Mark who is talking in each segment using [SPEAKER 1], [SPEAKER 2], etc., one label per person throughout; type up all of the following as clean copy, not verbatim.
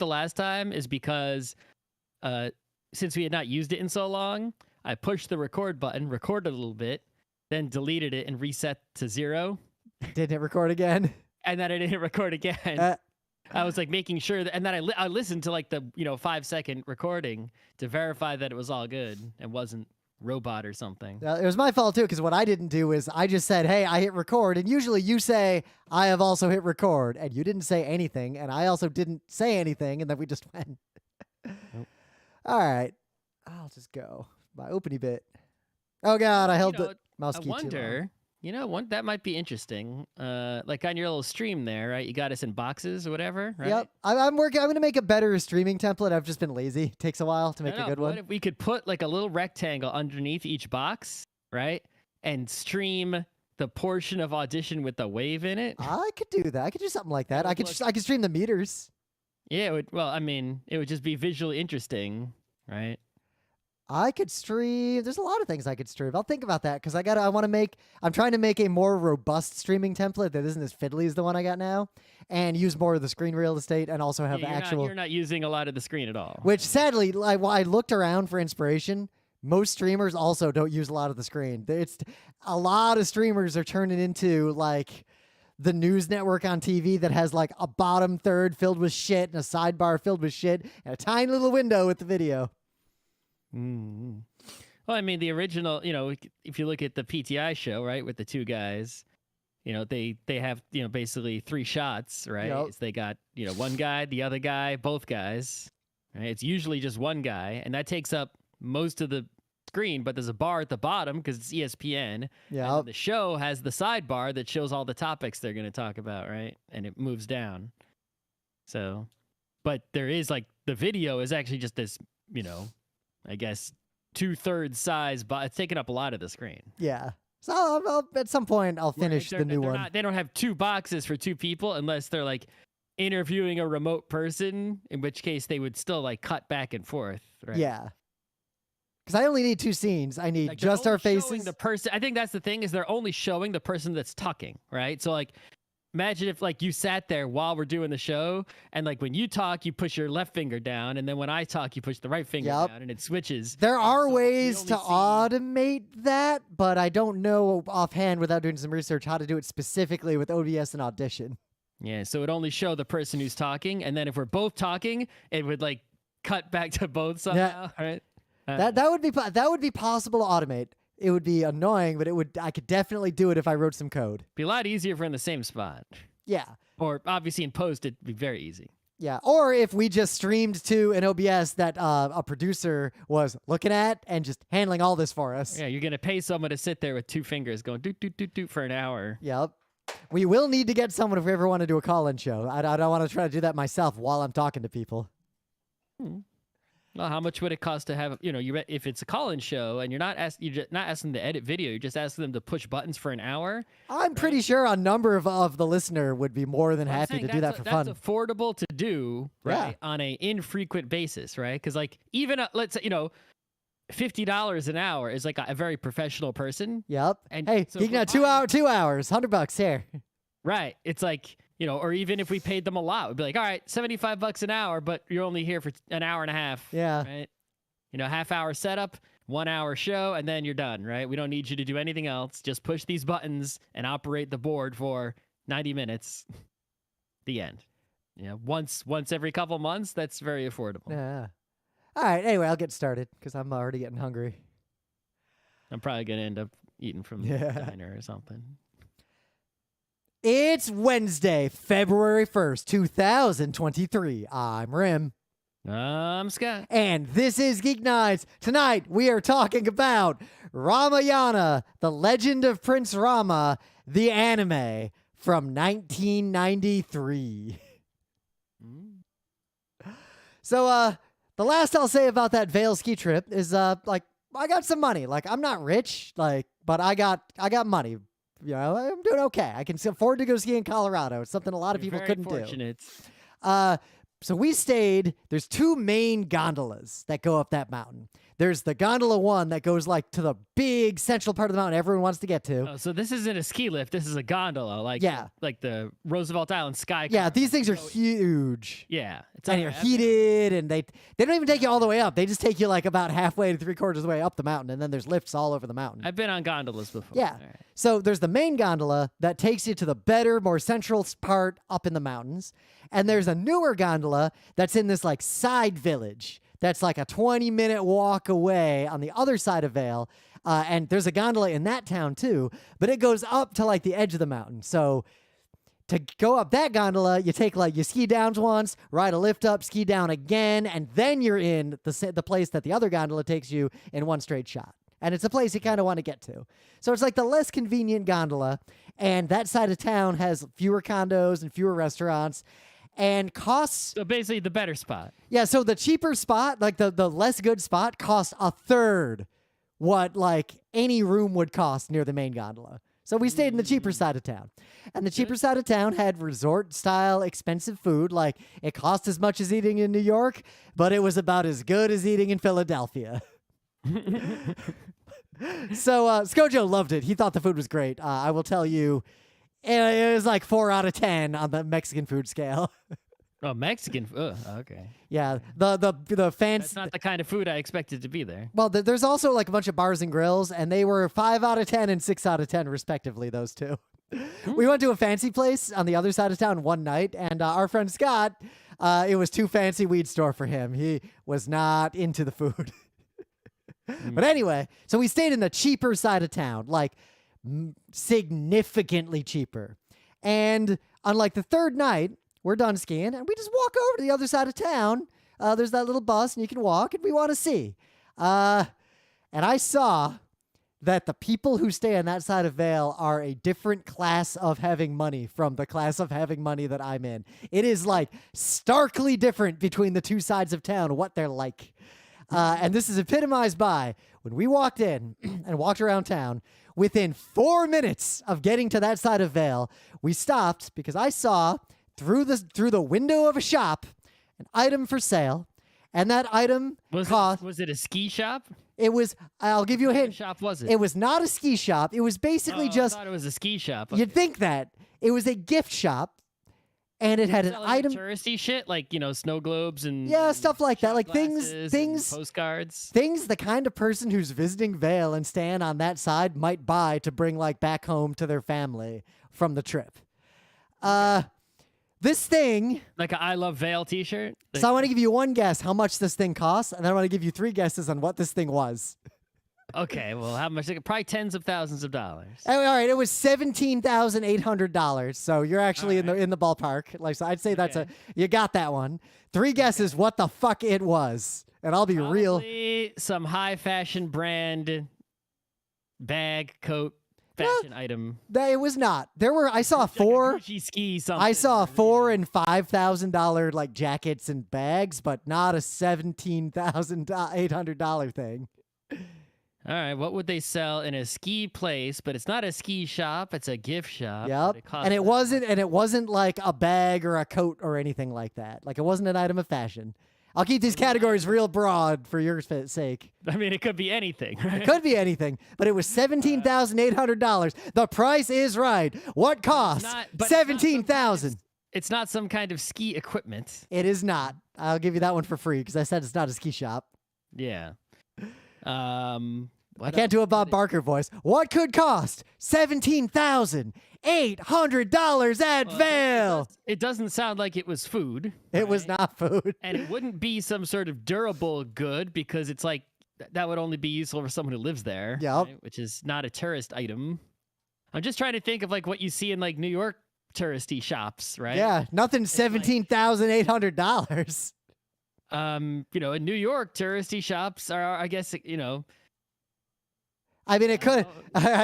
[SPEAKER 1] the last time is because since we had not used it in so long, I pushed the record button, recorded a little bit, then deleted it and reset to 0.
[SPEAKER 2] Didn't it record again?
[SPEAKER 1] And then I didn't record again. I was like making sure that, and then I listened to like the 5-second recording to verify that it was all good and wasn't robot or something.
[SPEAKER 2] It was my fault too, because what I didn't do is I just said, hey, I hit record, and usually you say, I have also hit record, and you didn't say anything, and I also didn't say anything, and then we just went.
[SPEAKER 1] Nope.
[SPEAKER 2] All right. I'll just go. My opening bit. Oh God, I held the mouse key too long.
[SPEAKER 1] I wonder, that might be interesting. Like on your little stream there, right? You got us in boxes or whatever, right?
[SPEAKER 2] Yep. I'm working. I'm going to make a better streaming template. I've just been lazy. It takes a while to make a good one.
[SPEAKER 1] What if we could put like a little rectangle underneath each box, right? And stream the portion of audition with the wave in it.
[SPEAKER 2] I could do that. I could do something like that. I could stream the meters.
[SPEAKER 1] Yeah, it would just be visually interesting, right?
[SPEAKER 2] I could stream. There's a lot of things I could stream. I'll think about that because I'm trying to make a more robust streaming template that isn't as fiddly as the one I got now, and use more of the screen real estate, and also have
[SPEAKER 1] you're not using a lot of the screen at all.
[SPEAKER 2] Which sadly, I looked around for inspiration. Most streamers also don't use a lot of the screen. It's a lot of streamers are turning into like the news network on TV that has like a bottom third filled with shit and a sidebar filled with shit and a tiny little window with the video.
[SPEAKER 1] Mm-hmm. Well, I mean, the original, if you look at the PTI show, right, with the two guys, they have, basically 3 shots, right?
[SPEAKER 2] Yep.
[SPEAKER 1] So they got, one guy, the other guy, both guys, right? It's usually just one guy, and that takes up most of the screen, but there's a bar at the bottom because it's ESPN.
[SPEAKER 2] Yeah.
[SPEAKER 1] And the show has the sidebar that shows all the topics they're going to talk about, right? And it moves down. So, but there is like, the video is actually just this, I guess 2/3 size, but it's taking up a lot of the screen.
[SPEAKER 2] Yeah. So I'll at some point I'll finish the new one.
[SPEAKER 1] They don't have 2 boxes for 2 people unless they're like interviewing a remote person, in which case they would still like cut back and forth. Right?
[SPEAKER 2] Yeah. Because I only need 2 scenes. I need just our faces.
[SPEAKER 1] The person. I think that's the thing is they're only showing the person that's talking, right? So like, imagine if like you sat there while we're doing the show, and like when you talk, you push your left finger down, and then when I talk, you push the right finger down, and it switches.
[SPEAKER 2] There are ways to automate that, but I don't know offhand without doing some research how to do it specifically with OBS and Audition.
[SPEAKER 1] Yeah, so it only show the person who's talking, and then if we're both talking, it would like cut back to both somehow, right?
[SPEAKER 2] That would be possible to automate. It would be annoying, but I could definitely do it if I wrote some code.
[SPEAKER 1] Be a lot easier if we're in the same spot.
[SPEAKER 2] Yeah.
[SPEAKER 1] Or obviously in post, it'd be very easy.
[SPEAKER 2] Yeah. Or if we just streamed to an OBS that a producer was looking at and just handling all this for us.
[SPEAKER 1] Yeah, you're going to pay someone to sit there with 2 fingers going doot, doot, doot, doot for an hour.
[SPEAKER 2] Yep. We will need to get someone if we ever want to do a call-in show. I don't want to try to do that myself while I'm talking to people.
[SPEAKER 1] Well, how much would it cost to have, if it's a call-in show and you're not asking them to edit video, you're just asking them to push buttons for an hour?
[SPEAKER 2] I'm pretty sure a number of the listener would be more than happy to do that for fun.
[SPEAKER 1] That's affordable to do, right, on an infrequent basis, right? Because like even, let's say, $50 an hour is like a very professional person.
[SPEAKER 2] Yep.
[SPEAKER 1] And
[SPEAKER 2] hey,
[SPEAKER 1] so
[SPEAKER 2] 2 hours, $100 here.
[SPEAKER 1] Right. It's like, or even if we paid them a lot, we'd be like, all right, $75 an hour, but you're only here for an hour and a half.
[SPEAKER 2] Yeah.
[SPEAKER 1] Right. Half-hour setup, 1-hour show, and then you're done, right? We don't need you to do anything else. Just push these buttons and operate the board for 90 minutes. The end. Once every couple months, that's very affordable.
[SPEAKER 2] Yeah. All right. Anyway, I'll get started because I'm already getting hungry.
[SPEAKER 1] I'm probably going to end up eating from the diner or something.
[SPEAKER 2] It's Wednesday, February 1st, 2023. I'm Rim.
[SPEAKER 1] I'm Scott.
[SPEAKER 2] And this is Geek Nights. Tonight, we are talking about Ramayana, the Legend of Prince Rama, the anime from 1993. So, the last I'll say about that Vail ski trip is, I got some money. Like, I'm not rich, but I got money. I'm doing okay. I can afford to go ski in Colorado. It's something a lot of people couldn't do. So we stayed. There's 2 main gondolas that go up that mountain. There's the gondola one that goes like to the big central part of the mountain everyone wants to get to.
[SPEAKER 1] Oh, so this isn't a ski lift. This is a gondola, like the Roosevelt Island Sky.
[SPEAKER 2] Yeah, these things are huge.
[SPEAKER 1] Yeah,
[SPEAKER 2] and you're heated, and they don't even take you all the way up. They just take you like about halfway to 3/4 of the way up the mountain, and then there's lifts all over the mountain.
[SPEAKER 1] I've been on gondolas before.
[SPEAKER 2] Yeah.
[SPEAKER 1] Right.
[SPEAKER 2] So there's the main gondola that takes you to the better, more central part up in the mountains, and there's a newer gondola that's in this like side village that's like a 20-minute walk away on the other side of Vail. And there's a gondola in that town too, but it goes up to like the edge of the mountain. So to go up that gondola, you take like you ski down once, ride a lift up, ski down again, and then you're in the place that the other gondola takes you in one straight shot. And it's a place you kind of want to get to. So it's like the less convenient gondola, and that side of town has fewer condos and fewer restaurants. And costs...
[SPEAKER 1] So basically the better spot.
[SPEAKER 2] Yeah, so the cheaper spot, like the less good spot, costs a third what like any room would cost near the main gondola. So we stayed in the cheaper side of town. And the cheaper side of town had resort-style expensive food. Like, it cost as much as eating in New York, but it was about as good as eating in Philadelphia. So Skojo loved it. He thought the food was great. I will tell you, it was like 4 out of 10 on the Mexican food scale.
[SPEAKER 1] Oh, Mexican. Okay.
[SPEAKER 2] Yeah, the fancy.
[SPEAKER 1] That's not the kind of food I expected to be there.
[SPEAKER 2] Well, there's also like a bunch of bars and grills, and they were 5 out of 10 and 6 out of 10, respectively, those two. We went to a fancy place on the other side of town one night, and our friend Scott, it was too fancy weed store for him. He was not into the food. But anyway, so we stayed in the cheaper side of town, like significantly cheaper. And on like the third night, we're done skiing, and we just walk over to the other side of town. There's that little bus, and you can walk, and we want to see. And I saw that the people who stay on that side of Vail are a different class of having money from the class of having money that I'm in. It is like starkly different between the two sides of town, what they're like. And this is epitomized by when we walked in and walked around town, within 4 minutes of getting to that side of Vail, we stopped because I saw through the window of a shop an item for sale, and that item cost...
[SPEAKER 1] Was it a ski shop?
[SPEAKER 2] It was, I'll give you a hint.
[SPEAKER 1] What shop was it?
[SPEAKER 2] It was not a ski shop. It was basically just...
[SPEAKER 1] I thought it was a ski shop.
[SPEAKER 2] You'd think that. It was a gift shop, and it had an item...
[SPEAKER 1] touristy shit, like, snow globes and...
[SPEAKER 2] Yeah, stuff like that. Like
[SPEAKER 1] things... Postcards.
[SPEAKER 2] Things the kind of person who's visiting Vail and staying on that side might buy to bring, like, back home to their family from the trip. This thing...
[SPEAKER 1] Like a I Love Vail t-shirt?
[SPEAKER 2] So I want to give you one guess how much this thing costs, and then I want to give you 3 guesses on what this thing was.
[SPEAKER 1] Okay, well, how much? Probably tens of thousands of dollars.
[SPEAKER 2] All right, it was $17,800. So you're actually in the ballpark. Like, so I'd say that's you got that one. 3 guesses what the fuck it was, and I'll be real.
[SPEAKER 1] Some high fashion brand bag, coat, fashion item.
[SPEAKER 2] It was not. I saw
[SPEAKER 1] like
[SPEAKER 2] four.
[SPEAKER 1] Gucci ski something.
[SPEAKER 2] I saw $4,000 and $5,000 like jackets and bags, but not a $17,800 thing.
[SPEAKER 1] All right, what would they sell in a ski place? But it's not a ski shop; it's a gift shop.
[SPEAKER 2] Yep, it wasn't like a bag or a coat or anything like that. Like, it wasn't an item of fashion. I'll keep these categories real broad for your sake.
[SPEAKER 1] I mean, it could be anything. Right?
[SPEAKER 2] It could be anything, but it was $17,800. The price is right. What cost? $17,000.
[SPEAKER 1] It's not some kind of ski equipment.
[SPEAKER 2] It is not. I'll give you that one for free because I said it's not a ski shop.
[SPEAKER 1] Yeah.
[SPEAKER 2] I can't do a Bob Barker voice. What could cost $17,800 at Vail?
[SPEAKER 1] It doesn't sound like it was food.
[SPEAKER 2] It was not food.
[SPEAKER 1] And it wouldn't be some sort of durable good because it's like that would only be useful for someone who lives there.
[SPEAKER 2] Yep.
[SPEAKER 1] Right? Which is not a tourist item. I'm just trying to think of like what you see in like New York touristy shops, right?
[SPEAKER 2] Yeah, nothing $17,800.
[SPEAKER 1] In New York, touristy shops are, I guess,
[SPEAKER 2] I mean, it could,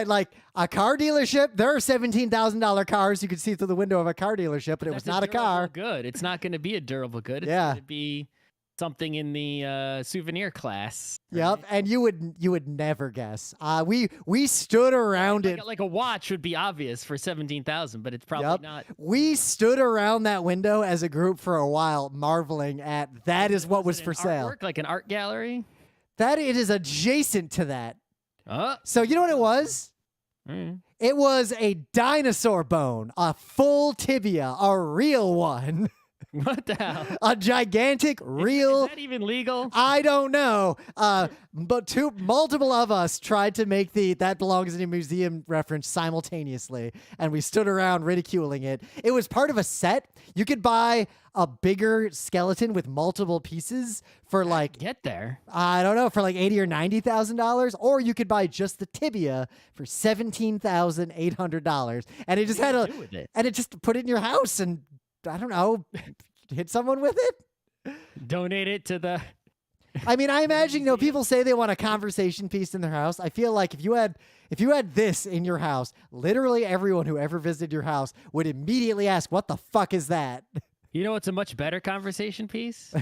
[SPEAKER 2] like a car dealership. There are $17,000 cars you could see through the window of a car dealership, but it was not a car.
[SPEAKER 1] Good. It's not going to be a durable good. It's going to be something in the souvenir class. Right?
[SPEAKER 2] Yep, and you would never guess. We stood around it
[SPEAKER 1] like a watch would be obvious for $17,000, but it's probably not.
[SPEAKER 2] We stood around that window as a group for a while, marveling at that is what was for sale.
[SPEAKER 1] Artwork, like an art gallery.
[SPEAKER 2] That it is adjacent to that.
[SPEAKER 1] Oh.
[SPEAKER 2] So you know what it was?
[SPEAKER 1] Mm.
[SPEAKER 2] It was a dinosaur bone, a full tibia, a real one.
[SPEAKER 1] What the hell?
[SPEAKER 2] A gigantic, real.
[SPEAKER 1] Is that even legal?
[SPEAKER 2] I don't know. But multiple of us tried to make the "that belongs in a museum" reference simultaneously, and we stood around ridiculing it. It was part of a set. You could buy a bigger skeleton with multiple pieces for like
[SPEAKER 1] Get there.
[SPEAKER 2] I don't know, for like $80,000 or $90,000, or you could buy just the tibia for $17,800, and it just had a
[SPEAKER 1] do with it?
[SPEAKER 2] and it just put it in your house and I don't know, hit someone with it.
[SPEAKER 1] Donate it to the.
[SPEAKER 2] I mean, I imagine, people say they want a conversation piece in their house. I feel like if you had this in your house, literally everyone who ever visited your house would immediately ask, "What the fuck is that?"
[SPEAKER 1] You know what's a much better conversation piece?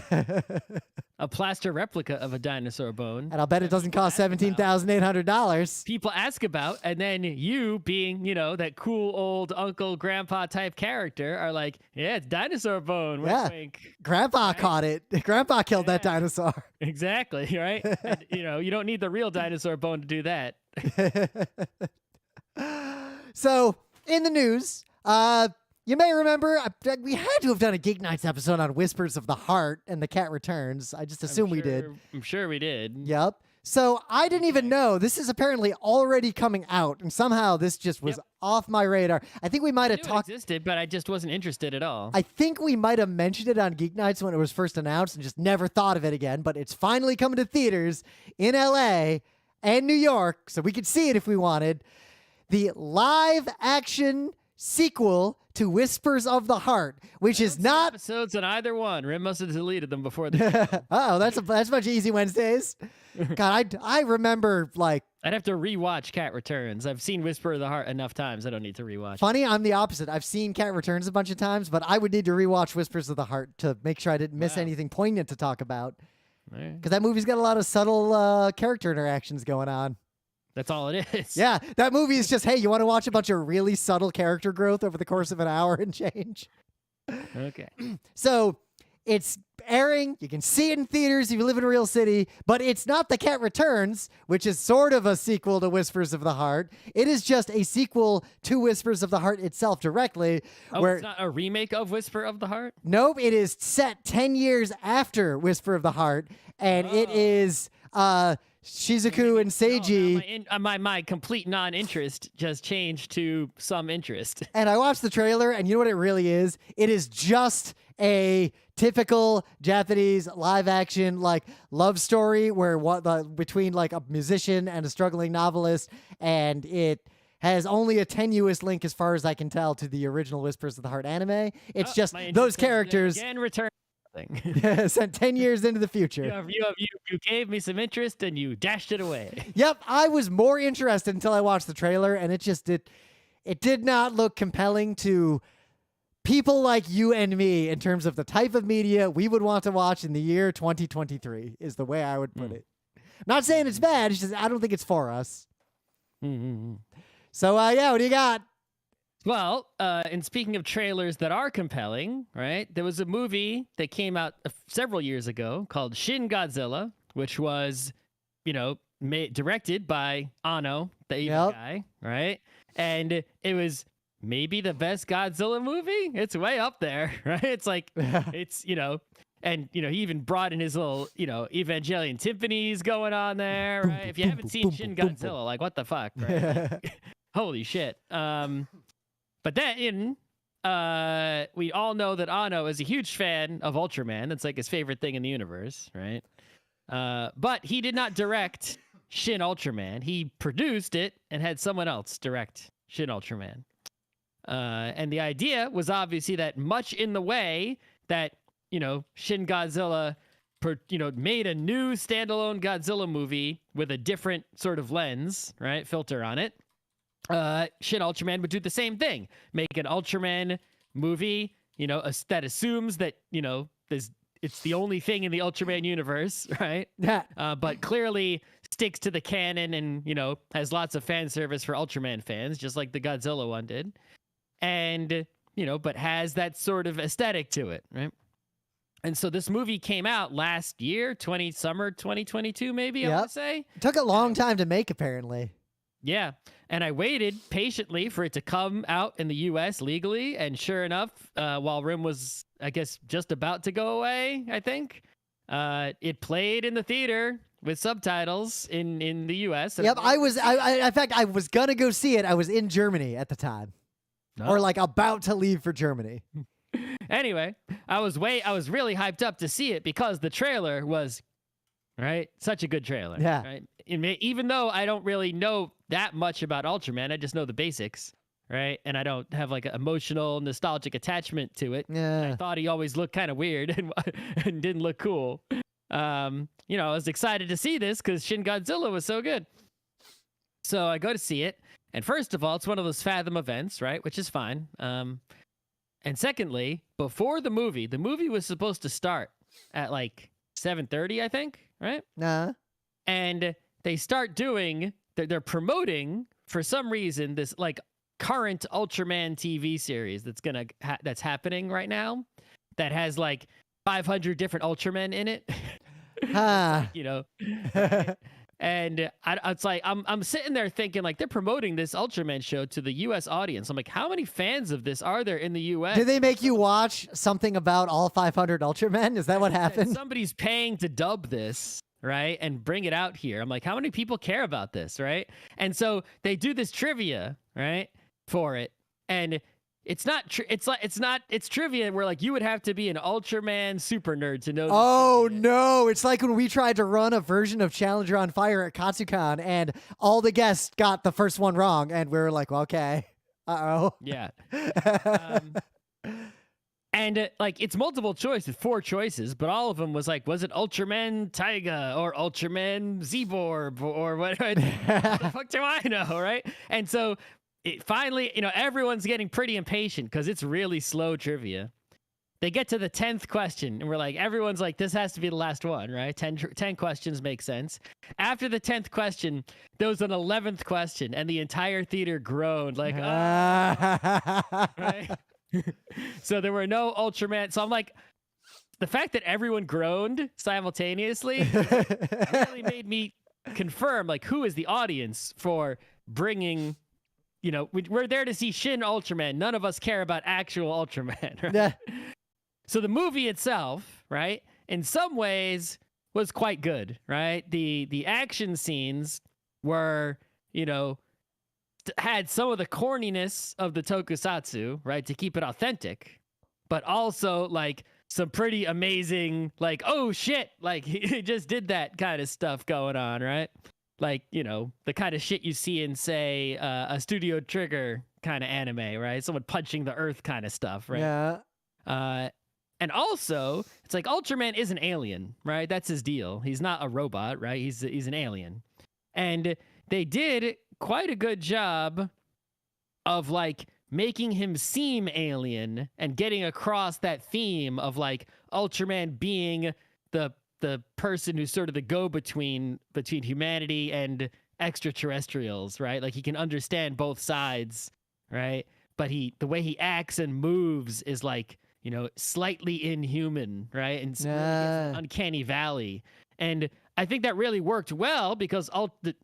[SPEAKER 1] A plaster replica of a dinosaur bone.
[SPEAKER 2] And I'll bet it doesn't cost $17,800.
[SPEAKER 1] People ask about, and then you, being, that cool old uncle, grandpa type character, are like, yeah, it's dinosaur bone. Wink,
[SPEAKER 2] Yeah.
[SPEAKER 1] wink.
[SPEAKER 2] Grandpa caught it. Grandpa killed that dinosaur.
[SPEAKER 1] Exactly, right? And, you don't need the real dinosaur bone to do that.
[SPEAKER 2] So, in the news, you may remember we had to have done a Geek Nights episode on Whispers of the Heart and The Cat Returns. I just assume we did.
[SPEAKER 1] I'm sure we did.
[SPEAKER 2] Yep. So I didn't even know. This is apparently already coming out, and somehow this just was off my radar. I think we might have talked.
[SPEAKER 1] It existed, but I just wasn't interested at all.
[SPEAKER 2] I think we might have mentioned it on Geek Nights when it was first announced and just never thought of it again, but it's finally coming to theaters in LA and New York, so we could see it if we wanted. The live action sequel to Whispers of the Heart, which is not
[SPEAKER 1] episodes on either one. Rim must have deleted them before the
[SPEAKER 2] oh, that's a bunch of Easy Wednesdays. God, I remember like
[SPEAKER 1] I'd have to rewatch Cat Returns. I've seen Whisper of the Heart enough times. I don't need to rewatch.
[SPEAKER 2] Funny, I'm the opposite. I've seen Cat Returns a bunch of times, but I would need to rewatch Whispers of the Heart to make sure I didn't miss anything poignant to talk about. Because that movie's got a lot of subtle character interactions going on.
[SPEAKER 1] That's all it is.
[SPEAKER 2] Yeah, that movie is just, hey, you want to watch a bunch of really subtle character growth over the course of an hour and change?
[SPEAKER 1] Okay.
[SPEAKER 2] So it's airing. You can see it in theaters if you live in a real city, but it's not The Cat Returns, which is sort of a sequel to Whispers of the Heart. It is just a sequel to Whispers of the Heart itself directly.
[SPEAKER 1] Oh, it's not a remake of Whisper of the Heart?
[SPEAKER 2] Nope, it is set 10 years after Whisper of the Heart, and it is Shizuku and Seiji.
[SPEAKER 1] My complete non-interest just changed to some interest.
[SPEAKER 2] And I watched the trailer, and you know what it really is? It is just a typical Japanese live-action like love story where between like a musician and a struggling novelist, and it has only a tenuous link, as far as I can tell, to the original Whispers of the Heart anime. It's just those characters
[SPEAKER 1] again return.
[SPEAKER 2] Sent 10 years into the future.
[SPEAKER 1] You gave me some interest and you dashed it away.
[SPEAKER 2] Yep, I was more interested until I watched the trailer, and it did not look compelling to people like you and me in terms of the type of media we would want to watch in the year 2023 is the way I would put it. Not saying it's bad, it's just I don't think it's for us. So yeah, what do you got?
[SPEAKER 1] Well, and speaking of trailers that are compelling, right? There was a movie that came out several years ago called Shin Godzilla, which was, directed by Anno, the evil guy, right? And it was maybe the best Godzilla movie. It's way up there, right? It's like, and, he even brought in his little, Evangelion timpanis going on there, right? If you haven't seen Shin Godzilla, like, what the fuck, right? Holy shit. But then, we all know that Anno is a huge fan of Ultraman. That's like his favorite thing in the universe, right? But he did not direct Shin Ultraman. He produced it and had someone else direct Shin Ultraman. And the idea was obviously that much in the way that, Shin Godzilla, made a new standalone Godzilla movie with a different sort of lens, right? Filter on it. Shin Ultraman would do the same thing. Make an Ultraman movie, that assumes that, it's the only thing in the Ultraman universe, right?
[SPEAKER 2] Yeah.
[SPEAKER 1] But clearly sticks to the canon and, has lots of fan service for Ultraman fans, just like the Godzilla one did. And, but has that sort of aesthetic to it, right? And so this movie came out last year, summer 2022, maybe, I
[SPEAKER 2] Yep.
[SPEAKER 1] want to say.
[SPEAKER 2] It took a long time to make, apparently.
[SPEAKER 1] Yeah. And I waited patiently for it to come out in the US legally. And sure enough, while Rim was, I guess, just about to go away, I think, it played in the theater with subtitles in the US.
[SPEAKER 2] Yep, in fact, I was going to go see it. I was in Germany at the time.
[SPEAKER 1] No.
[SPEAKER 2] Or like about to leave for Germany.
[SPEAKER 1] Anyway, I was really hyped up to see it because the trailer was such a good trailer.
[SPEAKER 2] Yeah.
[SPEAKER 1] Right? Even though I don't really know that much about Ultraman, I just know the basics, right? And I don't have like an emotional, nostalgic attachment to it.
[SPEAKER 2] Yeah.
[SPEAKER 1] I thought he always looked kind of weird and didn't look cool. I was excited to see this because Shin Godzilla was so good. So I go to see it, and first of all, it's one of those Fathom events, right? Which is fine. And secondly, before the movie was supposed to start at like 7:30, I think, right?
[SPEAKER 2] Nah.
[SPEAKER 1] And they start they're promoting for some reason this like current Ultraman TV series that's happening right now that has like 500 different Ultramen in it. And it's like I'm sitting there thinking like they're promoting this Ultraman show to the U.S. audience. I'm like, how many fans of this are there in the U.S.?
[SPEAKER 2] Did they make you watch something about all 500 Ultramen? Is that what happened?
[SPEAKER 1] Somebody's paying to dub this, right, and bring it out here. I'm like, how many people care about this, right? And so they do this trivia, right, for it, and it's trivia where like you would have to be an Ultraman super nerd to know.
[SPEAKER 2] Oh no, it's like when we tried to run a version of Challenger on Fire at Katsucon and all the guests got the first one wrong and we were like, well, okay. Uh-oh.
[SPEAKER 1] Yeah. And like it's multiple choice with 4 choices, but all of them was like, was it Ultraman Taiga or Ultraman Zebor or what? What the fuck do I know, right? And so it finally, everyone's getting pretty impatient because it's really slow trivia. They get to the 10th question, and we're like, everyone's like, this has to be the last one, right? 10 questions make sense. After the 10th question, there was an 11th question, and the entire theater groaned, like, right? So there were no Ultraman. So I'm like, the fact that everyone groaned simultaneously really made me confirm, like, who is the audience for bringing... we're there to see Shin Ultraman. None of us care about actual Ultraman, right?
[SPEAKER 2] Yeah.
[SPEAKER 1] So the movie itself, right, in some ways was quite good, right? The action scenes were, had some of the corniness of the tokusatsu, right, to keep it authentic, but also like some pretty amazing, like, oh shit, like he just did that kind of stuff going on, right? Like, the kind of shit you see in, say, a Studio Trigger kind of anime, right? Someone punching the earth kind of stuff, right?
[SPEAKER 2] Yeah.
[SPEAKER 1] And also, it's like Ultraman is an alien, right? That's his deal. He's not a robot, right? He's an alien. And they did quite a good job of, like, making him seem alien and getting across that theme of, like, Ultraman being the person who's sort of the go-between between humanity and extraterrestrials, right? Like he can understand both sides, right? But the way he acts and moves is like, slightly inhuman, right? And it's an uncanny valley. And I think that really worked well because,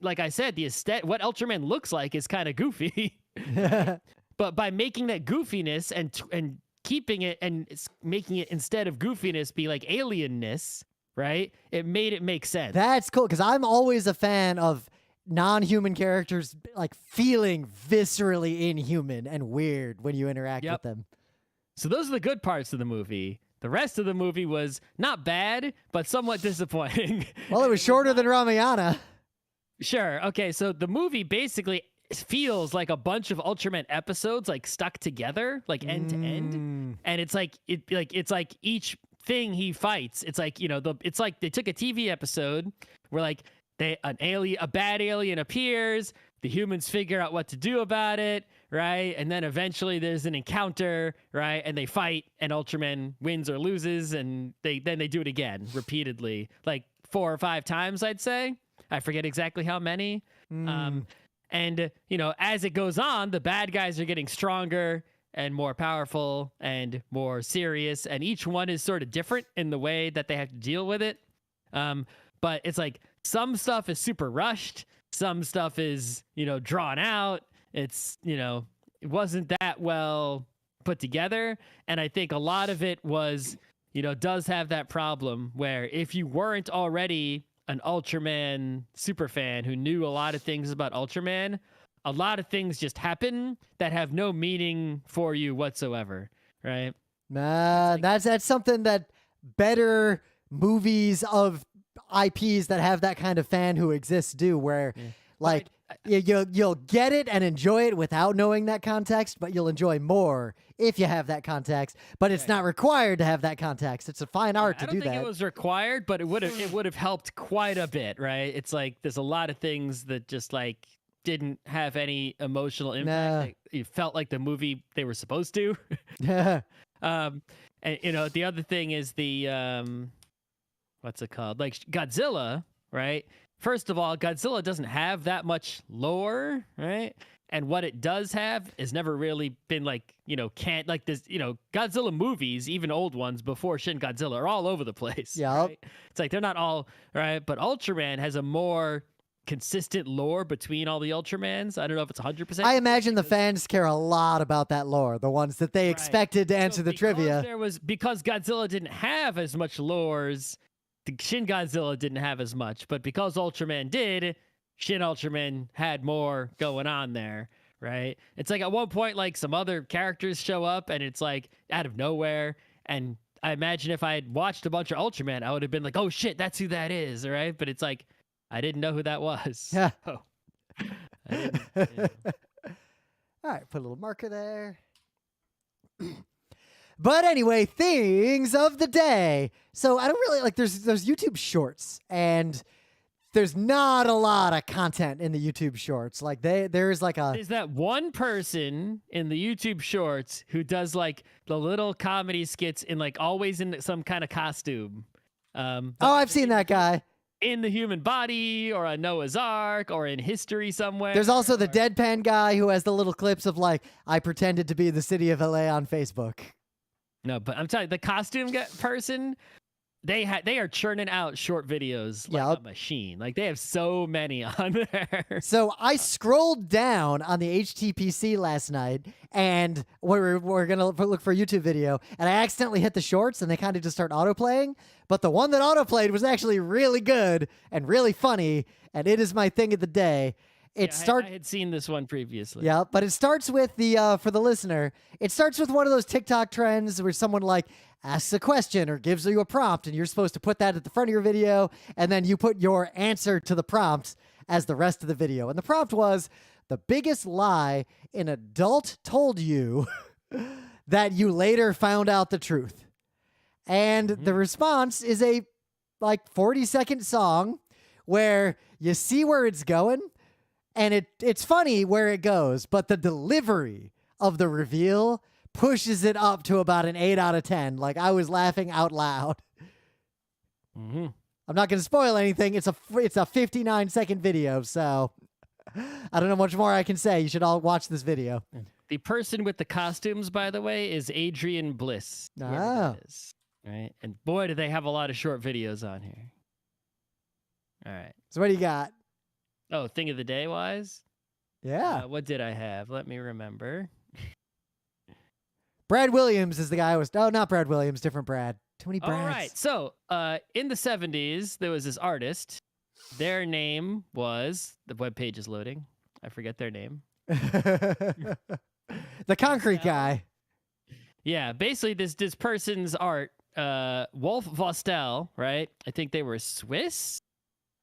[SPEAKER 1] like I said, what Ultraman looks like is kind of goofy. But by making that goofiness and keeping it and making it instead of goofiness be like alienness, right? It made it make sense.
[SPEAKER 2] That's cool because I'm always a fan of non-human characters like feeling viscerally inhuman and weird when you interact with them.
[SPEAKER 1] So those are the good parts of the movie. The rest of the movie was not bad, but somewhat disappointing.
[SPEAKER 2] Well, it was shorter than Ramayana.
[SPEAKER 1] Sure. Okay. So the movie basically feels like a bunch of Ultraman episodes like stuck together, like end to end. And it's like each thing he fights, it's like, it's like they took a TV episode where like a bad alien appears, the humans figure out what to do about it, right? And then eventually there's an encounter, right? And they fight, and Ultraman wins or loses, and then they do it again repeatedly, like 4 or 5 times, I'd say. I forget exactly how many. And as it goes on, the bad guys are getting stronger, and more powerful and more serious, and each one is sort of different in the way that they have to deal with it. But it's like some stuff is super rushed, some stuff is, drawn out. It's, it wasn't that well put together. And I think a lot of it was, does have that problem where if you weren't already an Ultraman super fan who knew a lot of things about Ultraman, a lot of things just happen that have no meaning for you whatsoever, right?
[SPEAKER 2] Nah, that's something that better movies of IPs that have that kind of fan who exists do, where like you'll get it and enjoy it without knowing that context, but you'll enjoy more if you have that context. But it's not required to have that context. It's a fine art to do that.
[SPEAKER 1] I don't think it was required, but it would have helped quite a bit, right? It's like there's a lot of things that just like didn't have any emotional impact. It felt like the movie they were supposed to.
[SPEAKER 2] Yeah.
[SPEAKER 1] And the other thing is the what's it called? Like Godzilla, right? First of all, Godzilla doesn't have that much lore, right? And what it does have is never really been like, can't like this, Godzilla movies, even old ones before Shin Godzilla, are all over the place.
[SPEAKER 2] Yeah.
[SPEAKER 1] Right? It's like they're not all right, but Ultraman has a more consistent lore between all the Ultramans. I don't know if it's 100%.
[SPEAKER 2] I imagine the fans care a lot about that lore, the ones that they expected to answer the trivia.
[SPEAKER 1] Because Godzilla didn't have as much lores, the Shin Godzilla didn't have as much, but because Ultraman did, Shin Ultraman had more going on there, right? It's like at one point, like some other characters show up and it's like out of nowhere. And I imagine if I had watched a bunch of Ultraman, I would have been like, oh shit, that's who that is, right? But it's like, I didn't know who that was.
[SPEAKER 2] Yeah.
[SPEAKER 1] So,
[SPEAKER 2] All right, put a little marker there. But anyway, things of the day. So I don't really like there's YouTube shorts, and there's not a lot of content in the YouTube shorts. Like there's like a
[SPEAKER 1] There's that one person in the YouTube shorts who does like the little comedy skits in like always in some kind of costume.
[SPEAKER 2] I've seen that guy.
[SPEAKER 1] In the human body or a Noah's Ark or in history somewhere.
[SPEAKER 2] There's also the deadpan guy who has the little clips of like, I pretended to be the city of LA on Facebook.
[SPEAKER 1] No, but I'm telling you, the costume person, they are churning out short videos like a machine. Like they have so many on there.
[SPEAKER 2] So I scrolled down on the HTPC last night, and we're gonna look for a YouTube video, and I accidentally hit the shorts, and they kind of just start autoplaying. But the one that autoplayed was actually really good and really funny, and it is my thing of the day. I
[SPEAKER 1] had seen this one previously.
[SPEAKER 2] Yeah, but it starts with for the listener, it starts with one of those TikTok trends where someone like asks a question or gives you a prompt, and you're supposed to put that at the front of your video, and then you put your answer to the prompt as the rest of the video. And the prompt was, the biggest lie an adult told you that you later found out the truth. And the response is a 40-second song where you see where it's going, and it's funny where it goes, but the delivery of the reveal pushes it up to about an 8 out of 10. Like, I was laughing out loud.
[SPEAKER 1] Mm-hmm.
[SPEAKER 2] I'm not going to spoil anything. It's a 59-second video, so I don't know much more I can say. You should all watch this video.
[SPEAKER 1] The person with the costumes, by the way, is Adrian Bliss. That is, right? And boy, do they have a lot of short videos on here. All right.
[SPEAKER 2] So what do you got?
[SPEAKER 1] Oh, thing of the day wise?
[SPEAKER 2] Yeah.
[SPEAKER 1] What did I have? Let me remember.
[SPEAKER 2] Brad Williams is the guy who was... Oh, not Brad Williams. Different Brad. Too many Brads.
[SPEAKER 1] All right. So, in the 70s, there was this artist. Their name was... The webpage is loading. I forget their name.
[SPEAKER 2] The concrete guy.
[SPEAKER 1] Yeah. Basically, this person's art, Wolf Vostell, right? I think they were Swiss.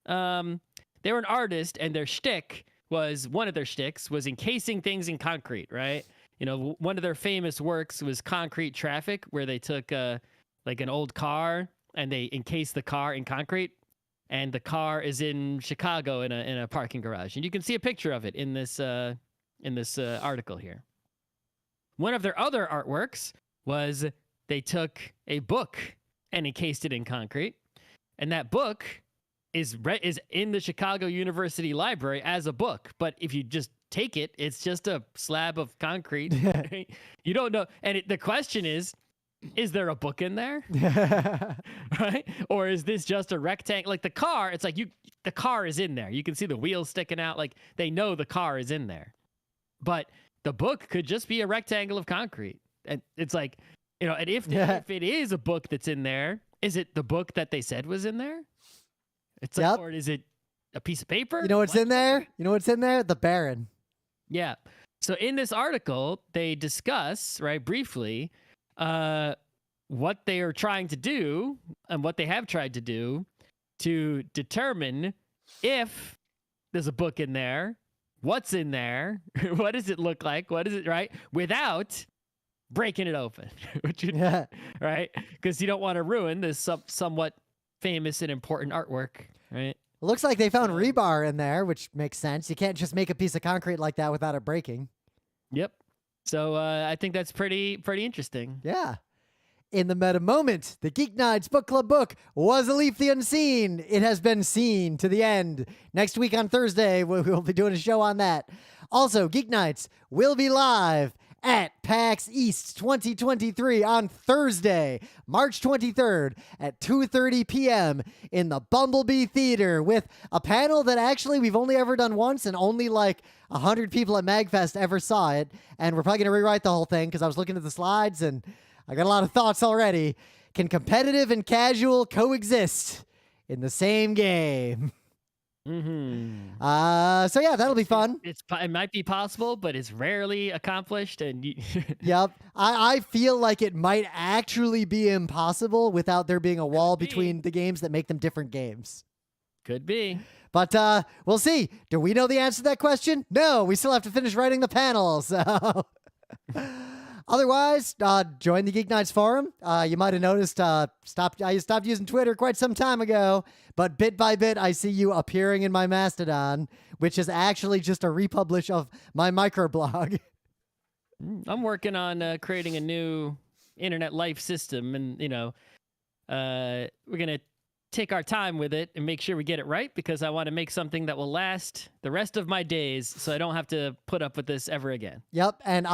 [SPEAKER 1] They were an artist, and their shtick was... One of their shticks was encasing things in concrete, right? You know, one of their famous works was Concrete Traffic, where they took like an old car and they encased the car in concrete, and the car is in Chicago in a parking garage, and you can see a picture of it in this article here. One of their other artworks was they took a book and encased it in concrete, and that book is in the Chicago University Library as a book. But if you just take it, it's just a slab of concrete. You don't know. And the question is there a book in there? Right? Or is this just a rectangle? Like the car, it's like the car is in there. You can see the wheels sticking out. Like they know the car is in there. But the book could just be a rectangle of concrete. And it's like, and if it is a book that's in there, is it the book that they said was in there? It's like, or is it a piece of paper?
[SPEAKER 2] You know what's in there? You know what's in there? The Baron.
[SPEAKER 1] Yeah. So in this article, they discuss, right, briefly, what they are trying to do and what they have tried to do to determine if there's a book in there, what's in there, what does it look like, what is it, right, without breaking it open, right? Because you don't want to ruin this somewhat famous and important artwork, right?
[SPEAKER 2] It looks like they found rebar in there, which makes sense. You can't just make a piece of concrete like that without it breaking.
[SPEAKER 1] Yep. So I think that's pretty interesting.
[SPEAKER 2] Yeah. In the meta moment, the GeekNights Book Club book was a leap the unseen. It has been seen to the end. Next week on Thursday, we'll be doing a show on that. Also, GeekNights will be live at PAX East 2023 on Thursday, March 23rd at 2:30 p.m. in the Bumblebee Theater with a panel that actually we've only ever done once and only like 100 people at MagFest ever saw it. And we're probably going to rewrite the whole thing because I was looking at the slides and I got a lot of thoughts already. Can competitive and casual coexist in the same game?
[SPEAKER 1] Mm-hmm.
[SPEAKER 2] So yeah, that'll be fun.
[SPEAKER 1] It might be possible, but it's rarely accomplished. And
[SPEAKER 2] yep, I feel like it might actually be impossible without there being a wall between the games that make them different games.
[SPEAKER 1] Could be.
[SPEAKER 2] But we'll see. Do we know the answer to that question? No, we still have to finish writing the panel. So otherwise, join the GeekNights forum. You might have noticed I stopped using Twitter quite some time ago, but bit by bit, I see you appearing in my Mastodon, which is actually just a republish of my microblog.
[SPEAKER 1] I'm working on creating a new internet life system, and we're gonna take our time with it and make sure we get it right, because I want to make something that will last the rest of my days, so I don't have to put up with this ever again.
[SPEAKER 2] Yep, and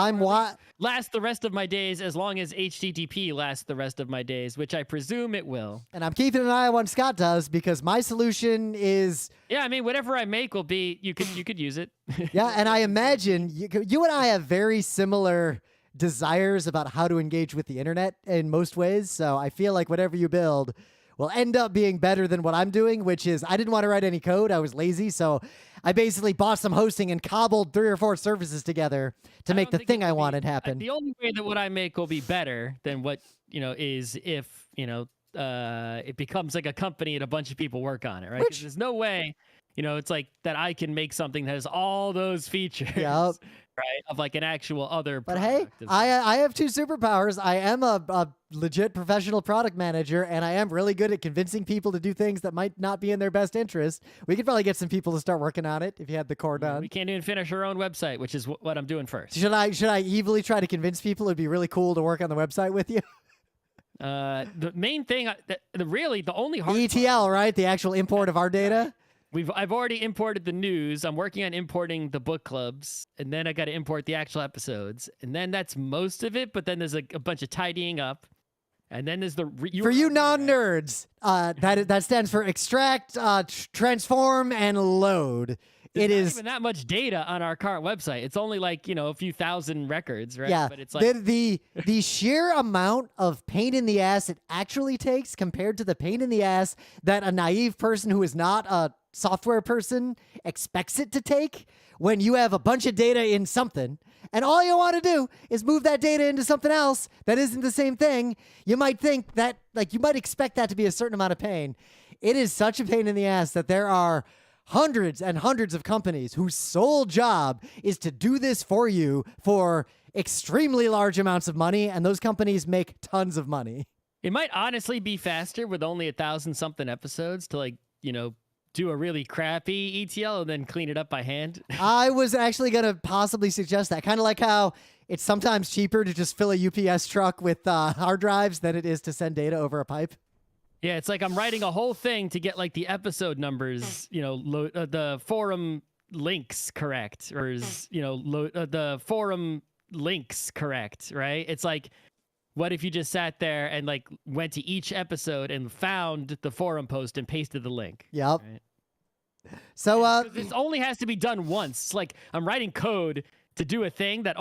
[SPEAKER 1] last the rest of my days as long as HTTP lasts the rest of my days, which I presume it will.
[SPEAKER 2] And I'm keeping an eye on what Scott does, because my solution is...
[SPEAKER 1] Yeah, I mean, whatever I make will be... You could use it.
[SPEAKER 2] Yeah, and I imagine you and I have very similar desires about how to engage with the internet in most ways, so I feel like whatever you build will end up being better than what I'm doing, which is I didn't want to write any code. I was lazy, so I basically bought some hosting and cobbled 3 or 4 services together to make the thing I wanted happen.
[SPEAKER 1] The only way that what I make will be better than what, is if, it becomes like a company and a bunch of people work on it, right? 'Cause there's no way, it's like that I can make something that has all those features.
[SPEAKER 2] Yep.
[SPEAKER 1] Right, of like an actual other
[SPEAKER 2] But hey, I have 2 superpowers. I am a legit professional product manager, and I am really good at convincing people to do things that might not be in their best interest. We could probably get some people to start working on it if you had the core done.
[SPEAKER 1] We can't even finish our own website, which is what I'm doing first.
[SPEAKER 2] Should I evilly try to convince people it'd be really cool to work on the website with you?
[SPEAKER 1] The main thing, the only hard
[SPEAKER 2] ETL, right? The actual import of our data.
[SPEAKER 1] I've already imported the news. I'm working on importing the book clubs, and then I got to import the actual episodes, and then that's most of it. But then there's a bunch of tidying up, and then there's the
[SPEAKER 2] for you non-nerds. That stands for extract, transform, and load.
[SPEAKER 1] There's not even that much data on our current website. It's only like a few thousand records, right?
[SPEAKER 2] Yeah,
[SPEAKER 1] but it's like
[SPEAKER 2] the sheer amount of pain in the ass it actually takes compared to the pain in the ass that a naive person who is not a software person expects it to take when you have a bunch of data in something and all you want to do is move that data into something else that isn't the same thing. You might think that, you might expect that to be a certain amount of pain. It is such a pain in the ass that there are hundreds and hundreds of companies whose sole job is to do this for you for extremely large amounts of money, and those companies make tons of money.
[SPEAKER 1] It might honestly be faster with only 1,000-something episodes to do a really crappy ETL and then clean it up by hand.
[SPEAKER 2] I was actually going to possibly suggest that. Kind of like how it's sometimes cheaper to just fill a UPS truck with hard drives than it is to send data over a pipe.
[SPEAKER 1] Yeah, it's like I'm writing a whole thing to get like the episode numbers, the forum links correct, or the forum links correct, right? It's like, what if you just sat there and like went to each episode and found the forum post and pasted the link?
[SPEAKER 2] Yep.
[SPEAKER 1] Right?
[SPEAKER 2] So
[SPEAKER 1] this only has to be done once. It's like I'm writing code to do a thing that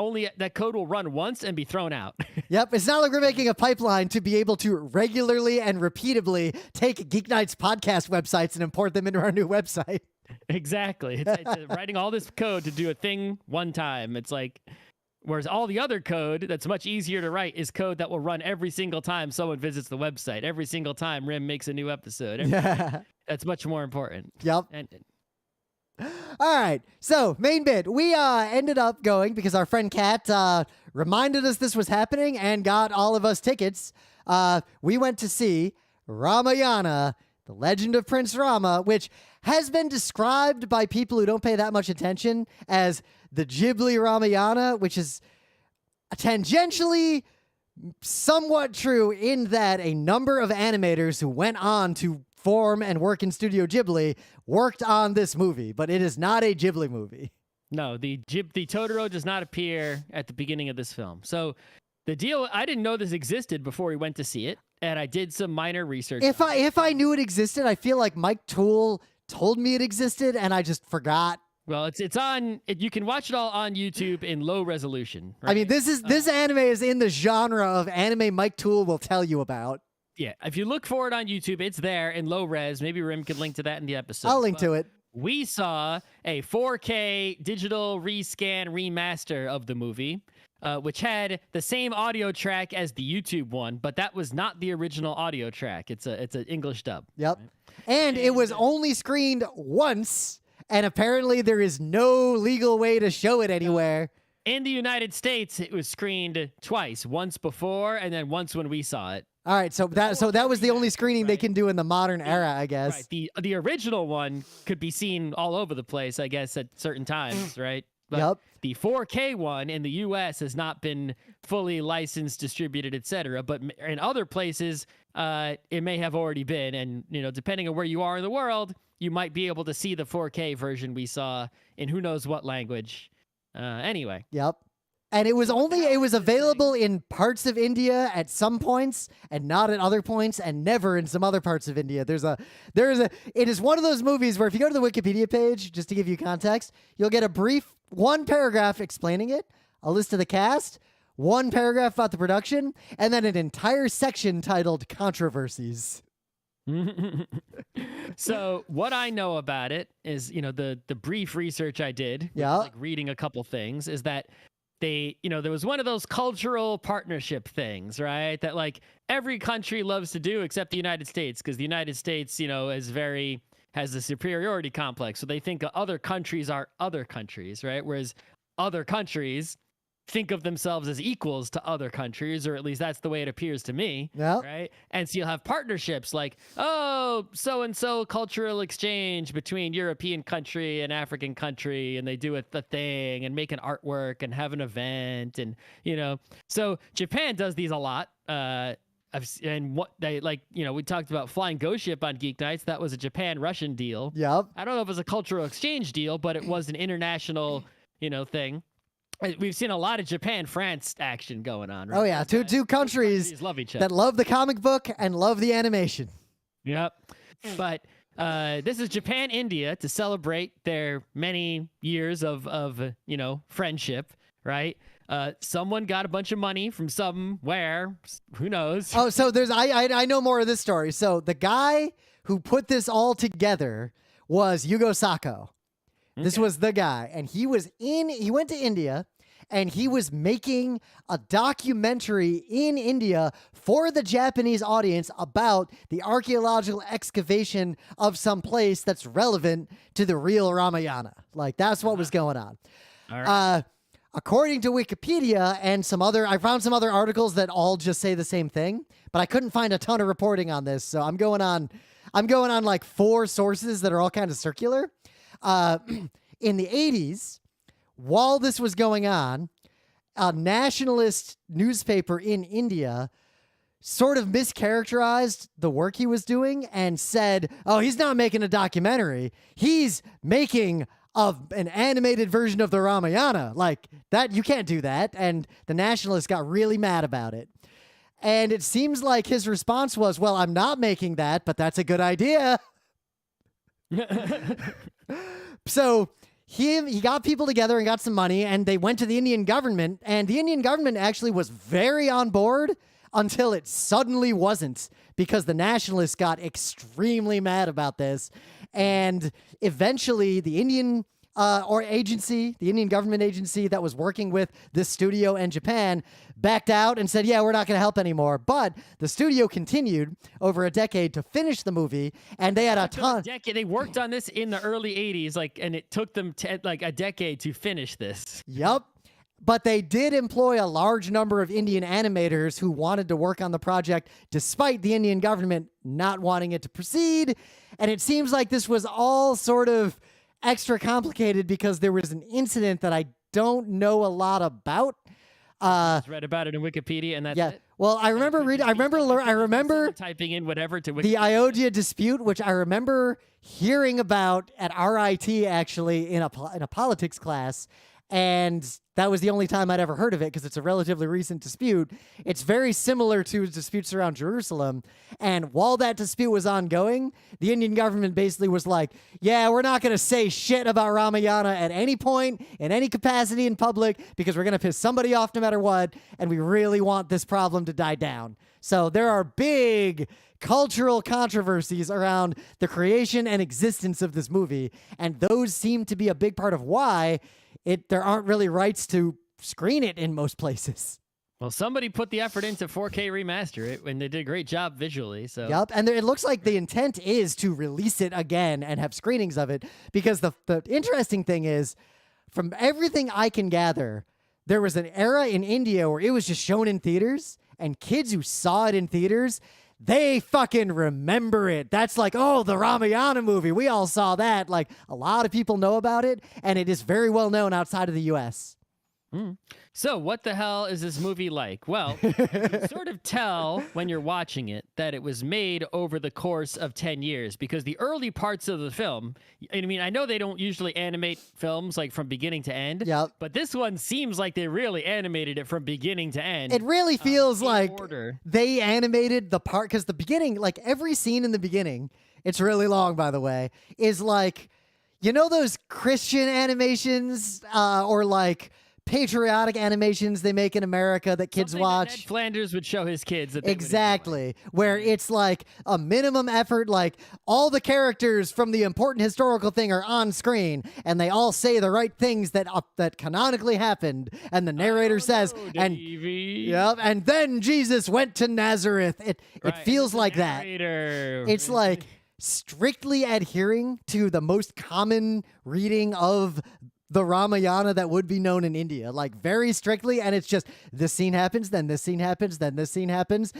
[SPEAKER 1] code will run once and be thrown out.
[SPEAKER 2] Yep, it's not like we're making a pipeline to be able to regularly and repeatedly take GeekNights podcast websites and import them into our new website.
[SPEAKER 1] Exactly. It's writing all this code to do a thing one time. It's like, whereas all the other code that's much easier to write is code that will run every single time someone visits the website, every single time Rim makes a new episode. That's much more important.
[SPEAKER 2] Yep. All right, so main bit. We ended up going because our friend Kat reminded us this was happening and got all of us tickets. We went to see Ramayana, the Legend of Prince Rama, which has been described by people who don't pay that much attention as the Ghibli Ramayana, which is tangentially somewhat true in that a number of animators who went on to form and work in Studio Ghibli worked on this movie, but it is not a Ghibli movie.
[SPEAKER 1] No, the Totoro does not appear at the beginning of this film. So the deal, I didn't know this existed before we went to see it, and I did some minor research.
[SPEAKER 2] If I knew it existed, I feel like Mike Toole told me it existed, and I just forgot.
[SPEAKER 1] Well, it's on. You can watch it all on YouTube in low resolution. Right?
[SPEAKER 2] I mean, this anime is in the genre of anime Mike Toole will tell you about.
[SPEAKER 1] Yeah, if you look for it on YouTube, it's there in low res. Maybe Rim could link to that in the episode.
[SPEAKER 2] I'll link to it.
[SPEAKER 1] We saw a 4K digital rescan remaster of the movie, which had the same audio track as the YouTube one, but that was not the original audio track. It's an English dub.
[SPEAKER 2] Yep. Right? And it was only screened once, and apparently there is no legal way to show it anywhere.
[SPEAKER 1] In the United States, it was screened twice, once before and then once when we saw it.
[SPEAKER 2] All right, so that was the only screening they can do in the modern era, I guess.
[SPEAKER 1] Right. The original one could be seen all over the place, I guess, at certain times, right? But
[SPEAKER 2] yep.
[SPEAKER 1] The 4K one in the U.S. has not been fully licensed, distributed, etc. But in other places, it may have already been. And depending on where you are in the world, you might be able to see the 4K version we saw in who knows what language. Anyway.
[SPEAKER 2] Yep. And it was available in parts of India at some points and not at other points and never in some other parts of India. It is one of those movies where if you go to the Wikipedia page, just to give you context, you'll get a brief one paragraph explaining it, a list of the cast, one paragraph about the production, and then an entire section titled controversies.
[SPEAKER 1] So what I know about it is, the brief research I did, like reading a couple things, is that there was one of those cultural partnership things, right? That like every country loves to do except the United States, because the United States, has a superiority complex. So they think other countries are other countries, right? Whereas other countries think of themselves as equals to other countries, or at least that's the way it appears to me, right? And so you'll have partnerships like, so-and-so cultural exchange between European country and African country, and they do the thing and make an artwork and have an event, and, so Japan does these a lot. And what they we talked about Flying Ghost Ship on Geek Nights. That was a Japan-Russian deal.
[SPEAKER 2] Yep.
[SPEAKER 1] I don't know if it was a cultural exchange deal, but it was an international, thing. We've seen a lot of Japan-France action going on, right?
[SPEAKER 2] Oh, yeah. Two countries
[SPEAKER 1] love each other,
[SPEAKER 2] that love the comic book and love the animation.
[SPEAKER 1] Yep. But this is Japan-India to celebrate their many years of friendship, right? Someone got a bunch of money from somewhere. Who knows?
[SPEAKER 2] Oh, so I know more of this story. So the guy who put this all together was Yugo Sako. Okay. This was the guy. And he went to India, and he was making a documentary in India for the Japanese audience about the archaeological excavation of some place that's relevant to the real Ramayana. Like, that's what was going on.
[SPEAKER 1] All right.
[SPEAKER 2] According to Wikipedia and I found some other articles that all just say the same thing, but I couldn't find a ton of reporting on this. So I'm going on like 4 sources that are all kind of circular. In the 80s, while this was going on, a nationalist newspaper in India sort of mischaracterized the work he was doing and said, oh, he's not making a documentary. He's making an animated version of the Ramayana. Like, that, you can't do that. And the nationalists got really mad about it. And it seems like his response was, well, I'm not making that, but that's a good idea. So he got people together and got some money, and they went to the Indian government, and the Indian government actually was very on board until it suddenly wasn't, because the nationalists got extremely mad about this. And eventually the Indian the Indian government agency that was working with this studio and Japan backed out and said, yeah, we're not going to help anymore. But the studio continued over a decade to finish the movie, and they had a ton.
[SPEAKER 1] They worked on this in the early 80s, and it took them a decade to finish this.
[SPEAKER 2] Yep. But they did employ a large number of Indian animators who wanted to work on the project despite the Indian government not wanting it to proceed. And it seems like this was all sort of extra complicated because there was an incident that I don't know a lot about.
[SPEAKER 1] I just read about it in Wikipedia, and that's it.
[SPEAKER 2] Well, I remember
[SPEAKER 1] typing in whatever to Wikipedia.
[SPEAKER 2] The Ayodhya dispute, which I remember hearing about at RIT actually in a politics class. And that was the only time I'd ever heard of it because it's a relatively recent dispute. It's very similar to disputes around Jerusalem. And while that dispute was ongoing, the Indian government basically was like, yeah, we're not going to say shit about Ramayana at any point, in any capacity in public, because we're going to piss somebody off no matter what. And we really want this problem to die down. So there are big cultural controversies around the creation and existence of this movie. And those seem to be a big part of why there aren't really rights to screen it in most places.
[SPEAKER 1] Well, somebody put the effort into 4K remaster it, and they did a great job visually. So
[SPEAKER 2] yep, and it looks like the intent is to release it again and have screenings of it, because the interesting thing is, from everything I can gather, there was an era in India where it was just shown in theaters, and kids who saw it in theaters, they fucking remember it. That's like, oh, the Ramayana movie. We all saw that. Like, a lot of people know about it, and it is very well known outside of the U.S.
[SPEAKER 1] So what the hell is this movie like? Well, you can sort of tell when you're watching it that it was made over the course of 10 years, because the early parts of the film, I mean, I know they don't usually animate films like from beginning to end, but this one seems like they really animated it from beginning to end.
[SPEAKER 2] It really feels like they animated the part, because the beginning, like every scene in the beginning, it's really long, by the way, is like, you know those Christian animations or like patriotic animations they make in America that kids watch.
[SPEAKER 1] Ned Flanders would show his kids.
[SPEAKER 2] Exactly. Where it's like a minimum effort, like all the characters from the important historical thing are on screen and they all say the right things that canonically happened. And the narrator says, and then Jesus went to Nazareth. It feels like that. It's like strictly adhering to the most common reading of the Ramayana that would be known in India, like very strictly. And it's just, this scene happens, then this scene happens, then this scene happens.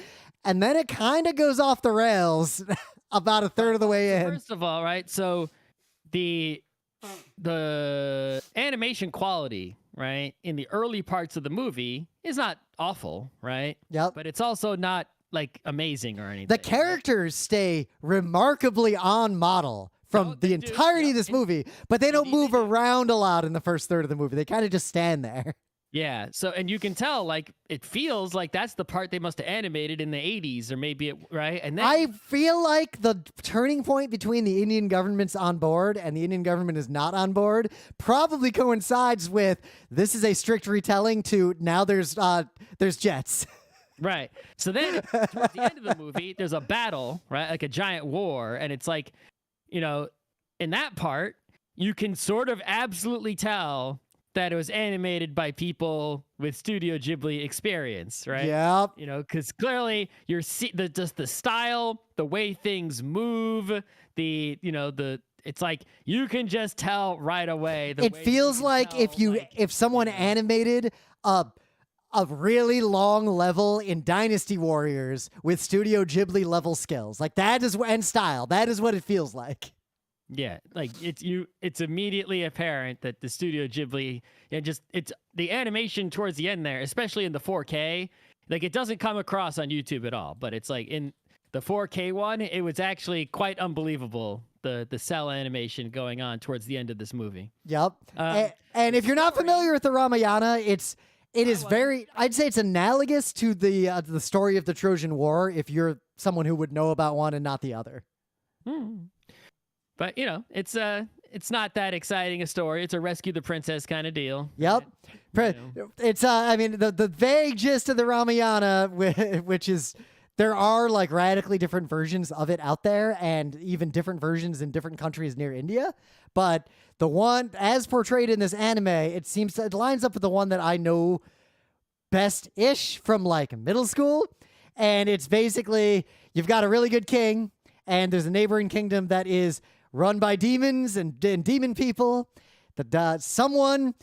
[SPEAKER 2] And then it kind of goes off the rails about a third of the way in.
[SPEAKER 1] First of all, right, so the animation quality, right, in the early parts of the movie is not awful, right?
[SPEAKER 2] Yep.
[SPEAKER 1] But it's also not like amazing or anything.
[SPEAKER 2] The characters stay remarkably on model from the entirety of this movie, but they don't move around a lot in the first third of the movie. They kind of just stand there.
[SPEAKER 1] Yeah, so, and you can tell, like, it feels like that's the part they must have animated in the 80s, or maybe right? And then
[SPEAKER 2] I feel like the turning point between the Indian government's on board and the Indian government is not on board probably coincides with, this is a strict retelling, to now there's jets.
[SPEAKER 1] Right. So then towards the end of the movie, there's a battle, right? Like a giant war, and it's like, you know, in that part, you can sort of absolutely tell that it was animated by people with Studio Ghibli experience, right?
[SPEAKER 2] Yep.
[SPEAKER 1] You know, because clearly you're just the style, the way things move, it's like you can just tell right away.
[SPEAKER 2] It feels like if someone animated a really long level in Dynasty Warriors with Studio Ghibli level skills. Like that is, and style. That is what it feels like.
[SPEAKER 1] Yeah, like it's immediately apparent that the Studio Ghibli, it's the animation towards the end there, especially in the 4K, like it doesn't come across on YouTube at all, but it's like in the 4K one, it was actually quite unbelievable. The cell animation going on towards the end of this movie.
[SPEAKER 2] Yep. And if you're not familiar with the Ramayana, it is very, I'd say it's analogous to the story of the Trojan War if you're someone who would know about one and not the other.
[SPEAKER 1] But, you know, it's not that exciting a story. It's a rescue the princess kind of deal.
[SPEAKER 2] Yep.
[SPEAKER 1] Right?
[SPEAKER 2] It's, I mean, the vague gist of the Ramayana, which is, there are like radically different versions of it out there and even different versions in different countries near India. But the one as portrayed in this anime, it lines up with the one that I know best-ish from like middle school. And it's basically, you've got a really good king and there's a neighboring kingdom that is run by demons and demon people. Someone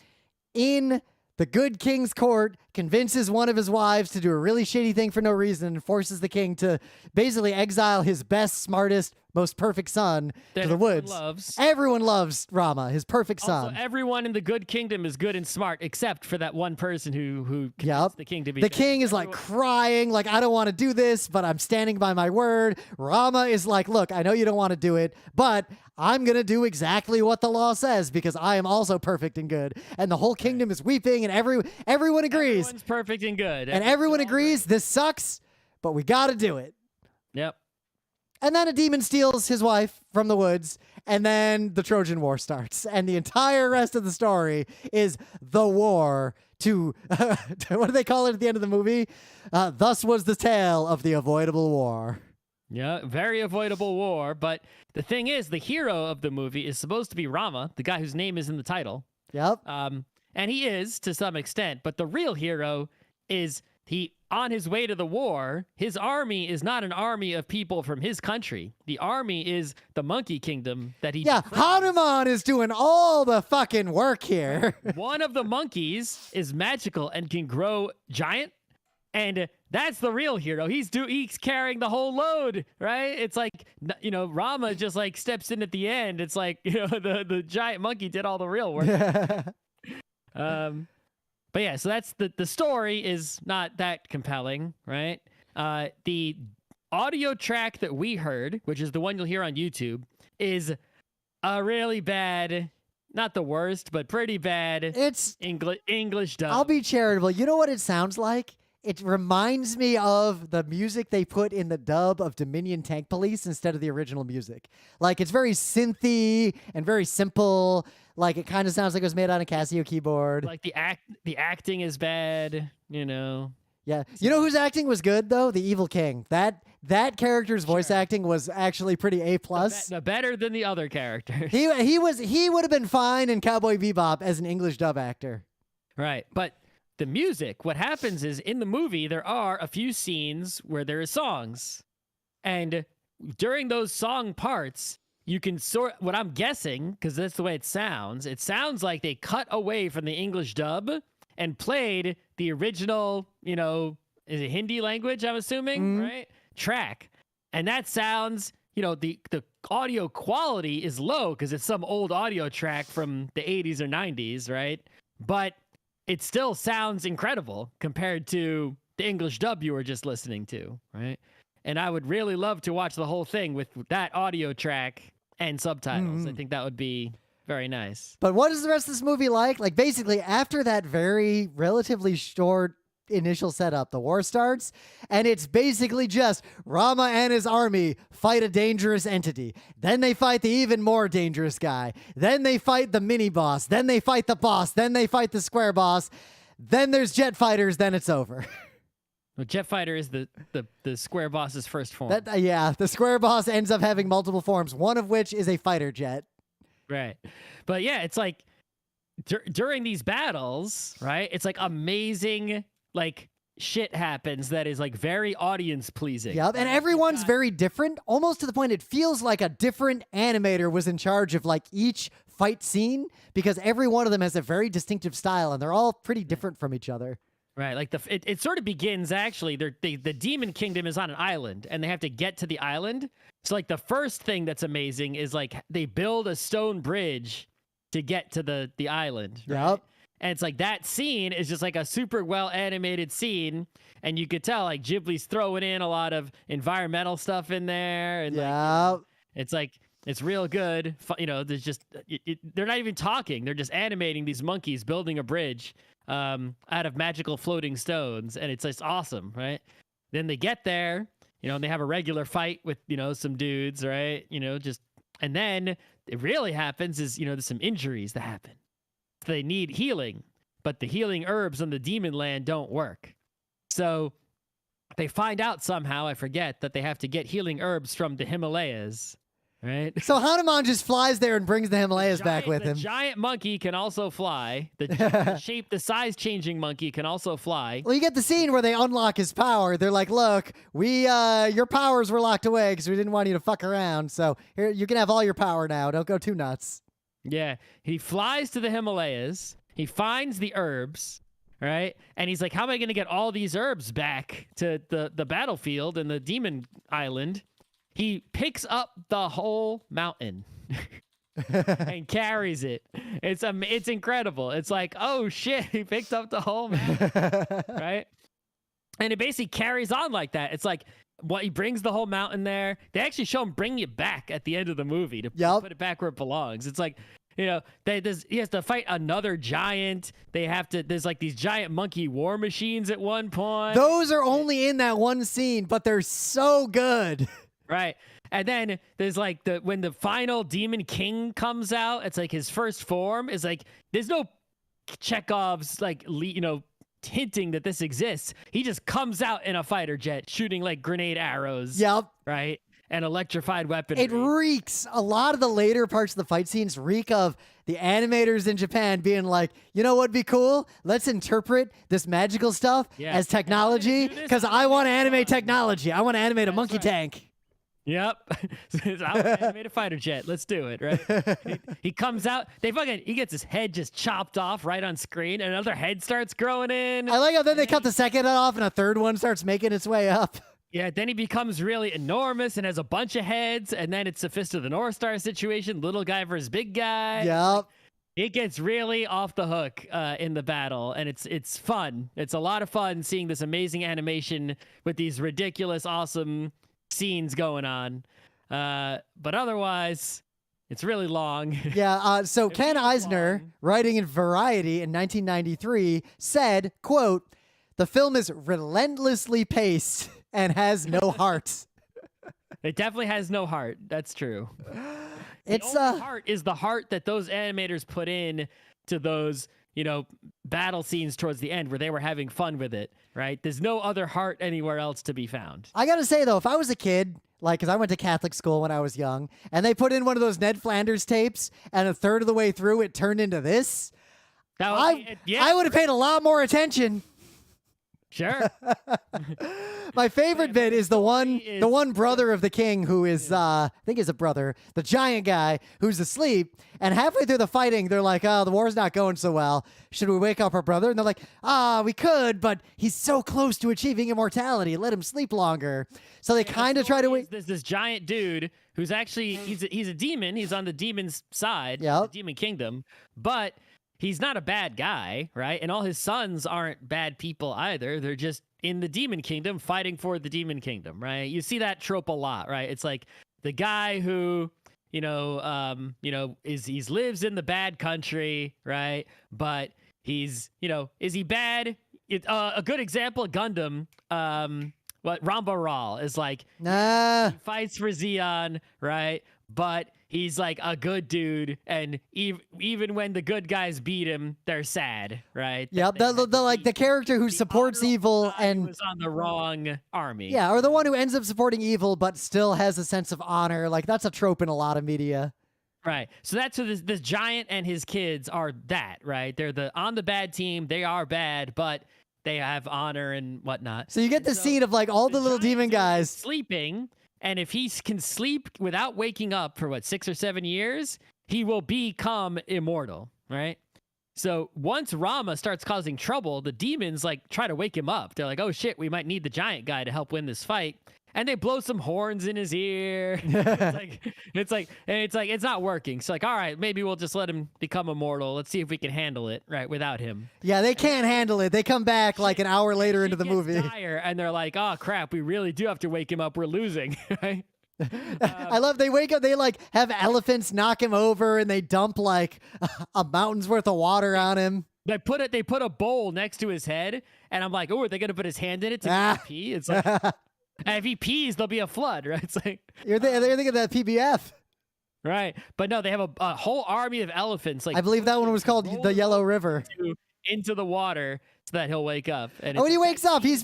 [SPEAKER 2] in the good king's court convinces one of his wives to do a really shitty thing for no reason and forces the king to basically exile his best, smartest, most perfect son to the woods. Everyone loves Rama, his perfect son.
[SPEAKER 1] Also, everyone in the good kingdom is good and smart, except for that one person who convinced the king to be.
[SPEAKER 2] The king is like crying, like, I don't want to do this, but I'm standing by my word. Rama is like, look, I know you don't want to do it, but I'm going to do exactly what the law says because I am also perfect and good. And the whole kingdom is weeping and everyone agrees.
[SPEAKER 1] Everyone's perfect and good.
[SPEAKER 2] And everyone agrees this sucks, but we got to do it.
[SPEAKER 1] Yep.
[SPEAKER 2] And then a demon steals his wife from the woods, and then the Trojan War starts. And the entire rest of the story is the war to, what do they call it at the end of the movie? Thus was the tale of the avoidable war.
[SPEAKER 1] Yeah, very avoidable war. But the thing is, the hero of the movie is supposed to be Rama, the guy whose name is in the title.
[SPEAKER 2] Yep.
[SPEAKER 1] And he is to some extent, but the real hero is on his way to the war. His army is not an army of people from his country. The army is the monkey kingdom that he befriends.
[SPEAKER 2] Hanuman is doing all the fucking work here.
[SPEAKER 1] One of the monkeys is magical and can grow giant, and that's the real hero. He's carrying the whole load, right? It's like, you know, Rama just like steps in at the end. It's like, you know, the giant monkey did all the real work. But yeah, so that's the story is not that compelling, right? The audio track that we heard, which is the one you'll hear on YouTube, is a really bad, not the worst, but pretty bad. It's English dub.
[SPEAKER 2] I'll be charitable. You know what it sounds like? It reminds me of the music they put in the dub of Dominion Tank Police instead of the original music. Like, it's very synthy and very simple. Like, it kind of sounds like it was made on a Casio keyboard.
[SPEAKER 1] Like, the acting is bad, you know.
[SPEAKER 2] Yeah. You know whose acting was good, though? The Evil King. That character's voice acting was actually pretty A+.
[SPEAKER 1] Better than the other characters.
[SPEAKER 2] He would have been fine in Cowboy Bebop as an English dub actor.
[SPEAKER 1] Right. But the music, what happens is in the movie, there are a few scenes where there are songs. And during those song parts, you can what I'm guessing, because that's the way it sounds like they cut away from the English dub and played the original, you know, is it Hindi language, I'm assuming, right? Track. And that sounds, you know, the audio quality is low because it's some old audio track from the 80s or 90s, right? But it still sounds incredible compared to the English dub you were just listening to, right? And I would really love to watch the whole thing with that audio track and subtitles. I think that would be very nice.
[SPEAKER 2] But what is the rest of this movie like? Like, basically, after that very relatively short initial setup, the war starts, and it's basically just Rama and his army fight a dangerous entity. Then they fight the even more dangerous guy. Then they fight the mini boss. Then they fight the boss. Then they fight the square boss. Then there's jet fighters. Then it's over.
[SPEAKER 1] Well, jet fighter is the square boss's first form.
[SPEAKER 2] The square boss ends up having multiple forms, one of which is a fighter jet.
[SPEAKER 1] Right. But yeah, it's like during these battles, right? It's like amazing, like, shit happens that is like very audience pleasing.
[SPEAKER 2] Yep, and everyone's very different, almost to the point it feels like a different animator was in charge of like each fight scene, because every one of them has a very distinctive style and they're all pretty different from each other.
[SPEAKER 1] Right, like it sort of begins actually. The demon kingdom is on an island, and they have to get to the island. So like the first thing that's amazing is like they build a stone bridge to get to the island. Right?
[SPEAKER 2] Yep.
[SPEAKER 1] And it's like that scene is just like a super well animated scene. And you could tell like Ghibli's throwing in a lot of environmental stuff in there. And it's like, it's real good. There's just, they're not even talking. They're just animating these monkeys building a bridge out of magical floating stones. And it's just awesome, right? Then they get there, and they have a regular fight with, some dudes, right? And then it really happens is, there's some injuries that happen. They need healing, but the healing herbs on the demon land don't work. So they find out somehow, I forget, that they have to get healing herbs from the Himalayas, right?
[SPEAKER 2] So Hanuman just flies there and brings the Himalayas back with him.
[SPEAKER 1] The giant monkey can also fly. The the size-changing monkey can also fly.
[SPEAKER 2] Well, you get the scene where they unlock his power. They're like, look, your powers were locked away because we didn't want you to fuck around. So here, you can have all your power now. Don't go too nuts.
[SPEAKER 1] Yeah, he flies to the Himalayas. He finds the herbs, right? And he's like, how am I going to get all these herbs back to the battlefield and the demon island? He picks up the whole mountain and carries it. It's incredible. It's like, oh shit, he picked up the whole mountain, right? And it basically carries on like that. It's like, he brings the whole mountain there. They actually show him bringing it back at the end of the movie to put it back where it belongs. It's like, he has to fight another giant. There's like these giant monkey war machines at one point.
[SPEAKER 2] Those are only in that one scene, but they're so good.
[SPEAKER 1] Right. And then there's like when the final demon king comes out, it's like his first form is like, there's no Chekhov's like, hinting that this exists. He just comes out in a fighter jet shooting like grenade arrows.
[SPEAKER 2] Yep.
[SPEAKER 1] Right. And electrified weaponry.
[SPEAKER 2] It reeks. A lot of the later parts of the fight scenes reek of the animators in Japan being like, you know what'd be cool? Let's interpret this magical stuff as technology because I want to animate technology. I want to animate a monkey tank.
[SPEAKER 1] Yep. I want to animate a fighter jet. Let's do it, right? he comes out. He gets his head just chopped off right on screen. And another head starts growing in.
[SPEAKER 2] I like how then they cut the second head off and a third one starts making its way up.
[SPEAKER 1] Yeah, then he becomes really enormous and has a bunch of heads. And then it's the Fist of the North Star situation. Little guy versus big guy.
[SPEAKER 2] Yep.
[SPEAKER 1] It gets really off the hook in the battle. And it's fun. It's a lot of fun seeing this amazing animation with these ridiculous, awesome scenes going on. But otherwise, it's really long.
[SPEAKER 2] Yeah, so Ken Eisner, writing in Variety in 1993, said, quote, "The film is relentlessly paced and has no heart."
[SPEAKER 1] It definitely has no heart. That's true.
[SPEAKER 2] It's
[SPEAKER 1] the only heart is the heart that those animators put in to those, battle scenes towards the end where they were having fun with it, right? There's no other heart anywhere else to be found.
[SPEAKER 2] I gotta say, though, if I was a kid, because I went to Catholic school when I was young, and they put in one of those Ned Flanders tapes, and a third of the way through it turned into this, I would have paid a lot more attention.
[SPEAKER 1] Sure.
[SPEAKER 2] My favorite bit is the one brother of the king who is, I think is a brother, the giant guy who's asleep. And halfway through the fighting, they're like, oh, the war's not going so well. Should we wake up our brother? And they're like, we could, but he's so close to achieving immortality. Let him sleep longer. So they kind of try to wait.
[SPEAKER 1] There's this giant dude who's actually, he's a demon. He's on the demon's side, the demon kingdom. But he's not a bad guy, right? And all his sons aren't bad people either. They're just in the demon kingdom fighting for the demon kingdom, right? You see that trope a lot, right? It's like the guy who, lives in the bad country, right? But he's, is he bad? A good example, Gundam, Ramba Ral is like, he fights for Zeon, right? But he's like a good dude, and even when the good guys beat him, they're sad, right?
[SPEAKER 2] Yep, the character who supports evil and
[SPEAKER 1] was on the wrong army.
[SPEAKER 2] Yeah, or the one who ends up supporting evil but still has a sense of honor. Like, that's a trope in a lot of media.
[SPEAKER 1] Right. So that's who this giant and his kids are, that, right? They're on the bad team. They are bad, but they have honor and whatnot.
[SPEAKER 2] So you get the scene of like all the little demon guys
[SPEAKER 1] sleeping. And if he can sleep without waking up for 6 or 7 years, he will become immortal, right? So once Rama starts causing trouble, the demons try to wake him up. They're like, oh shit, we might need the giant guy to help win this fight. and they blow some horns in his ear. It's not working. So like, all right, maybe we'll just let him become immortal. Let's see if we can handle it right without him.
[SPEAKER 2] Yeah, they can't handle it. They come back like an hour later into the
[SPEAKER 1] Shit gets
[SPEAKER 2] movie.
[SPEAKER 1] dire, and they're like, oh crap, we really do have to wake him up. We're losing, right?
[SPEAKER 2] I love they wake up, they like have elephants knock him over, and they dump like a mountain's worth of water on him.
[SPEAKER 1] They put a bowl next to his head, and I'm like, oh, are they gonna put his hand in it to pee? It's like, and if he pees, there'll be a flood, right? It's like
[SPEAKER 2] they're thinking that PBF,
[SPEAKER 1] right? But no, they have a whole army of elephants. Like
[SPEAKER 2] I believe that one was called the Yellow River.
[SPEAKER 1] Into the water so that he'll wake up. And
[SPEAKER 2] when he wakes up, he's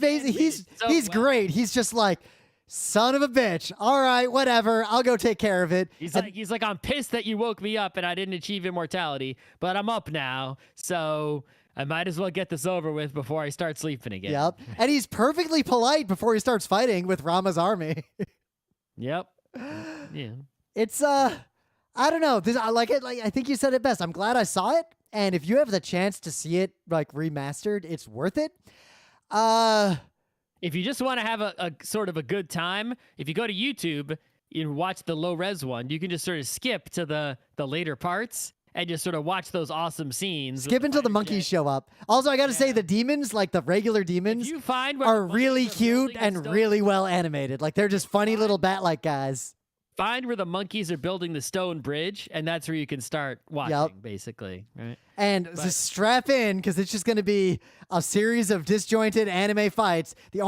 [SPEAKER 2] great. He's just like, son of a bitch. All right, whatever. I'll go take care of it.
[SPEAKER 1] He's like, I'm pissed that you woke me up and I didn't achieve immortality, but I'm up now, so I might as well get this over with before I start sleeping again.
[SPEAKER 2] Yep. And he's perfectly polite before he starts fighting with Rama's army.
[SPEAKER 1] Yep. Yeah.
[SPEAKER 2] It's I don't know. I like it. Like I think you said it best. I'm glad I saw it, and if you have the chance to see it like remastered, it's worth it.
[SPEAKER 1] If you just want to have a sort of a good time, if you go to YouTube and watch the low res one, you can just sort of skip to the later parts and just sort of watch those awesome scenes.
[SPEAKER 2] Skip until the monkeys show up. Also, I got to say the demons, like the regular demons, are really cute and really well animated. Like they're just funny little bat-like guys.
[SPEAKER 1] Find where the monkeys are building the stone bridge, and that's where you can start watching, basically, right?
[SPEAKER 2] And just strap in, because it's just going to be a series of disjointed anime fights. They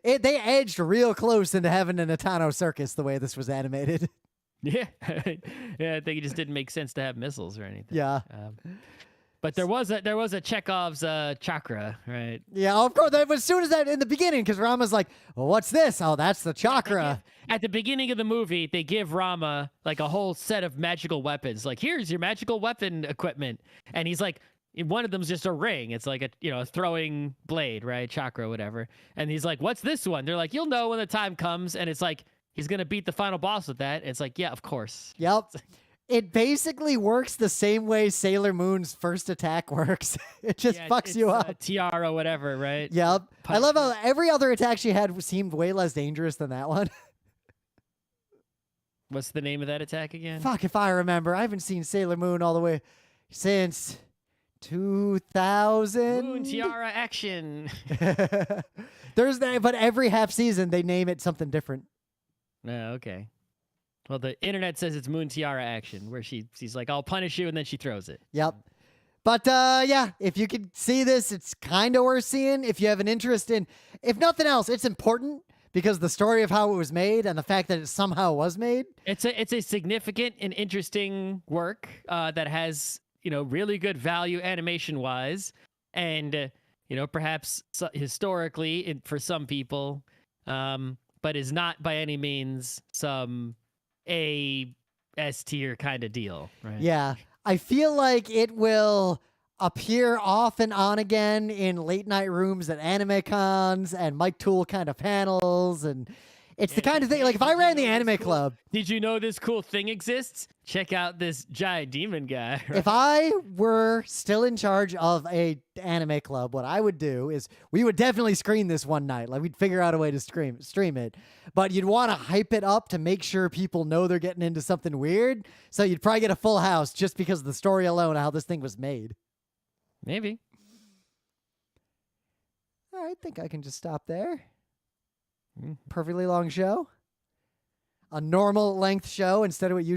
[SPEAKER 2] edged real close into having an Atano circus the way this was animated.
[SPEAKER 1] Yeah, yeah. I think it just didn't make sense to have missiles or anything.
[SPEAKER 2] Yeah.
[SPEAKER 1] But there was a Chekhov's chakra, right?
[SPEAKER 2] Yeah, of course. As soon as that in the beginning, because Rama's like, well, what's this? Oh, that's the chakra.
[SPEAKER 1] At the beginning of the movie, they give Rama like a whole set of magical weapons. Like, here's your magical weapon equipment. And he's like, one of them's just a ring. It's like a throwing blade, right? Chakra, whatever. And he's like, what's this one? They're like, you'll know when the time comes. And it's like, he's going to beat the final boss with that. And it's like, yeah, of course.
[SPEAKER 2] Yep. It basically works the same way Sailor Moon's first attack works. It just fucks you up.
[SPEAKER 1] Tiara, whatever, right?
[SPEAKER 2] Yep. I love how every other attack she had seemed way less dangerous than that one.
[SPEAKER 1] What's the name of that attack again?
[SPEAKER 2] Fuck if I remember. I haven't seen Sailor Moon all the way since 2000.
[SPEAKER 1] Moon Tiara action.
[SPEAKER 2] There's that, but every half season they name it something different.
[SPEAKER 1] Oh, okay. Well, the internet says it's Moon Tiara action, where she's like, I'll punish you, and then she throws it.
[SPEAKER 2] Yep. But yeah, if you could see this, it's kind of worth seeing. If you have an interest in, if nothing else, it's important because the story of how it was made and the fact that it somehow was made.
[SPEAKER 1] It's a significant and interesting work that has really good value animation wise, and perhaps historically for some people, but is not by any means some S tier kind of deal, right?
[SPEAKER 2] Yeah. I feel like it will appear off and on again in late night rooms at anime cons and Mike Toole kind of panels, and it's the kind of thing like if I ran the anime club.
[SPEAKER 1] Did you know this cool thing exists? Check out this giant demon guy. Right?
[SPEAKER 2] If I were still in charge of a anime club, what I would do is we would definitely screen this one night. Like we'd figure out a way to stream it. But you'd want to hype it up to make sure people know they're getting into something weird. So you'd probably get a full house just because of the story alone of how this thing was made.
[SPEAKER 1] Maybe.
[SPEAKER 2] I think I can just stop there. Perfectly long show. A normal length show instead of what usually